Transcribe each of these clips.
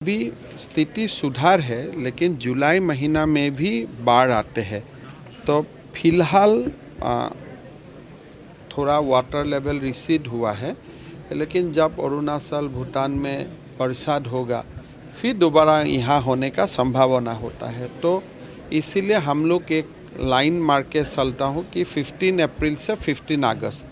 अभी स्थिति सुधार है, लेकिन जुलाई महीना में भी बाढ़ आते हैं। तो फिलहाल थोड़ा वाटर लेवल रिसीड हुआ है, लेकिन जब अरुणाचल भूटान में बरसात होगा फिर दोबारा यहाँ होने का संभावना होता है। तो इसीलिए हम लोग एक लाइन मार के चलता हूँ कि 15 अप्रैल से 15 अगस्त,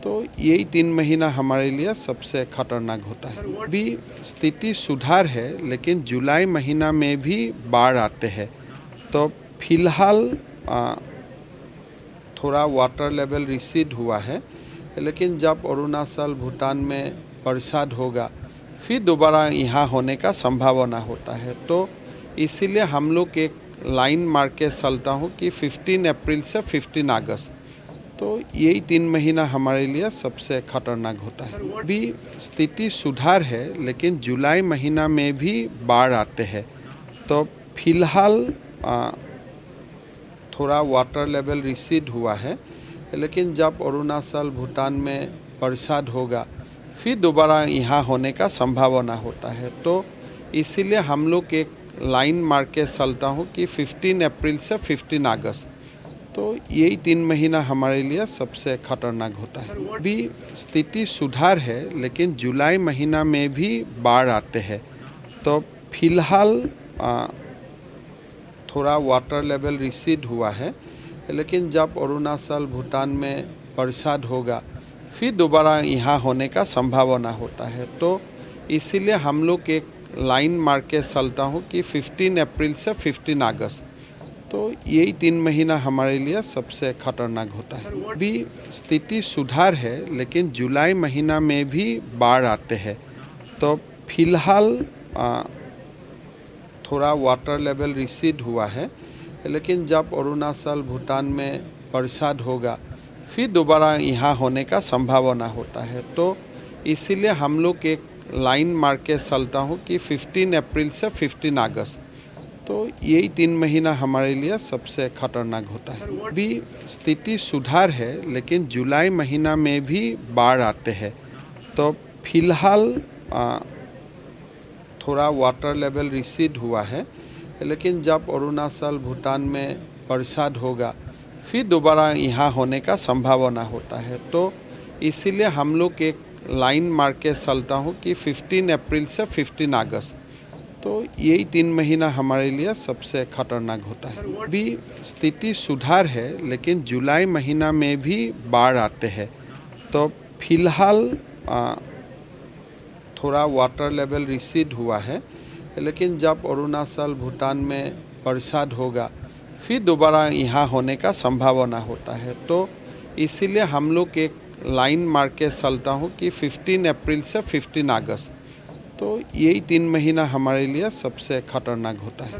तो यही 3 महीना हमारे लिए सबसे खतरनाक होता है। अभी स्थिति सुधार है, लेकिन जुलाई महीना में भी बाढ़ आते हैं। तो फिलहाल थोड़ा वाटर लेवल रिसीड हुआ है, लेकिन जब अरुणाचल भूटान में बरसात होगा फिर दोबारा यहाँ होने का संभावना होता है। तो इसीलिए हम लोग एक लाइन मार के चलता हूँ कि 15 अप्रैल से 15 अगस्त, तो यही 3 महीना हमारे लिए सबसे खतरनाक होता है। अभी स्थिति सुधार है, लेकिन जुलाई महीना में भी बाढ़ आते हैं। तो फिलहाल थोड़ा वाटर लेवल रिसीड हुआ है, लेकिन जब अरुणाचल भूटान में बरसात होगा फिर दोबारा यहाँ होने का संभावना होता है। तो इसीलिए हम लोग एक लाइन मार के चलता हूँ कि 15 अप्रैल से 15 अगस्त, तो यही 3 महीना हमारे लिए सबसे खतरनाक होता है। अभी स्थिति सुधार है, लेकिन जुलाई महीना में भी बाढ़ आते हैं। तो फिलहाल थोड़ा वाटर लेवल रिसीड हुआ है, लेकिन जब अरुणाचल भूटान में बरसात होगा फिर दोबारा यहाँ होने का संभावना होता है। तो इसीलिए हम लोग एक लाइन मार के चलता हूँ कि 15 अप्रैल से 15 अगस्त, तो यही 3 महीना हमारे लिए सबसे खतरनाक होता है। अभी स्थिति सुधार है, लेकिन जुलाई महीना में भी बाढ़ आते हैं। तो फिलहाल थोड़ा वाटर लेवल रिसीड हुआ है, लेकिन जब अरुणाचल भूटान में बरसात होगा फिर दोबारा यहाँ होने का संभावना होता है। तो इसीलिए हम लोग एक लाइन मार के चलता हूँ कि 15 अप्रैल से 15 अगस्त, तो यही 3 महीना हमारे लिए सबसे खतरनाक होता है। अभी स्थिति सुधार है, लेकिन जुलाई महीना में भी बाढ़ आते हैं। तो फिलहाल थोड़ा वाटर लेवल रिसीड हुआ है, लेकिन जब अरुणाचल भूटान में बरसात होगा फिर दोबारा यहाँ होने का संभावना होता है। तो इसीलिए हम लोग एक लाइन मार के चलता हूँ कि 15 अप्रैल से 15 अगस्त, तो यही 3 महीना हमारे लिए सबसे खतरनाक होता है। अभी स्थिति सुधार है, लेकिन जुलाई महीना में भी बाढ़ आते हैं। तो फिलहाल थोड़ा वाटर लेवल रिसीड हुआ है, लेकिन जब अरुणाचल भूटान में बरसात होगा फिर दोबारा यहाँ होने का संभावना होता है। तो इसीलिए हम लोग एक लाइन मार के चलता हूँ कि 15 अप्रैल से 15 अगस्त, तो यही 3 महीना हमारे लिए सबसे खतरनाक होता है।